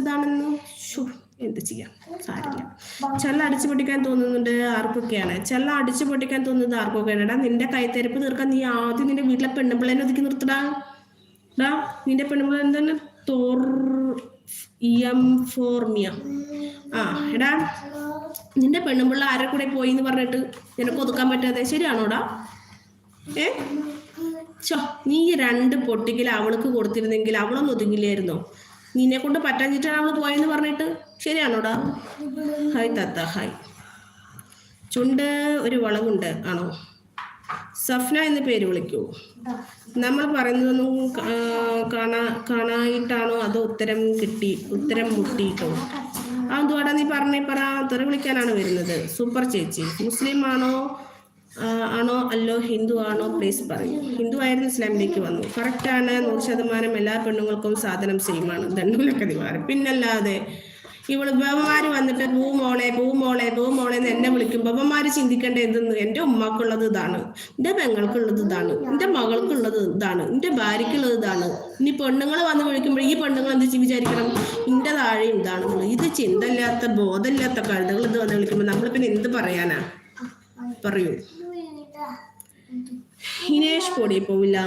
ാണെന്ന് എന്ത് ചെയ്യാം, സാരില്ല. ചെള്ള അടിച്ചു പൊട്ടിക്കാൻ തോന്നുന്നുണ്ട് ആർക്കൊക്കെയാണ്? ചെള്ള അടിച്ചു പൊട്ടിക്കാൻ തോന്നുന്നത് ആർക്കൊക്കെയാണ്? എടാ നിന്റെ കൈത്തരപ്പ് തീർക്കാൻ നീ ആദ്യം നിന്റെ വീട്ടിലെ പെണ്ണുപിള്ളേനെ ഒതുക്കി നിർത്തടാ. നിന്റെ പെണ്ണുപിള്ള എന്താണ്? ഫോർമിയ. എടാ നിന്റെ പെണ്ണുപിള്ള ആരെ കൂടെ പോയി എന്ന് പറഞ്ഞിട്ട് നിനക്ക് ഒതുക്കാൻ പറ്റാതെ ശരിയാണോടാ? നീ 2 പൊട്ടിക്കൽ അവൾക്ക് കൊടുത്തിരുന്നെങ്കിൽ അവളൊന്നും ഒതുങ്ങില്ലായിരുന്നോ? നിന്നെ കൊണ്ട് പറ്റാഞ്ഞിട്ടാണ് അവള് പോയെന്ന് പറഞ്ഞിട്ട് ശരിയാണോടാ? ഹായ് താത്ത ഹായ്. ചുണ്ട് ഒരു വളവുണ്ട് ആണോ? സഫ്ന എന്ന് പേര് വിളിക്കൂ. നമ്മൾ പറയുന്നതൊന്നും കാണായിട്ടാണോ അതോ ഉത്തരം മുട്ടിയിട്ടോ? അതെന്തുവാടാ നീ പറ. തെറി വിളിക്കാനാണ് വരുന്നത്? സൂപ്പർ ചേച്ചി. മുസ്ലിം ആണോ അല്ലോ ഹിന്ദു ആണോ? പ്ലീസ് പറയൂ. ഹിന്ദു ആയിരുന്നു, ഇസ്ലാമിലേക്ക് വന്നു. കറക്റ്റാണ്. 100% എല്ലാ പെണ്ണുങ്ങൾക്കും സാധനം സെയിമാണ്. ദണ്ഡുലൊക്കെ ദിവാരം. പിന്നല്ലാതെ ഇവള് ബവന്മാര് വന്നിട്ട് പൂമോളെ എന്ന് എന്നെ വിളിക്കും. ബവന്മാര് ചിന്തിക്കേണ്ട എന്തെന്ന്? എൻ്റെ ഉമ്മക്കുള്ളത് ഇതാണ്, എൻ്റെ പെങ്ങൾക്കുള്ളത് ഇതാണ്, എൻ്റെ മകൾക്കുള്ളത് ഇതാണ്, എൻ്റെ ഭാര്യക്കുള്ളത് ഇതാണ്. ഇനി പെണ്ണുങ്ങൾ വന്ന് വിളിക്കുമ്പോൾ ഈ പെണ്ണുങ്ങൾ എന്ത് വിചാരിക്കണം? ഇൻ്റെ താഴെ ഇതാണ്. ഇത് ചിന്തയില്ലാത്ത ബോധമില്ലാത്ത കഴുതകൾ ഇത് വന്ന് വിളിക്കുമ്പോൾ നമ്മൾ പിന്നെ എന്ത് പറയാനാ? പറയൂ. ഹിനേഷ് പൊടി പോവില്ല.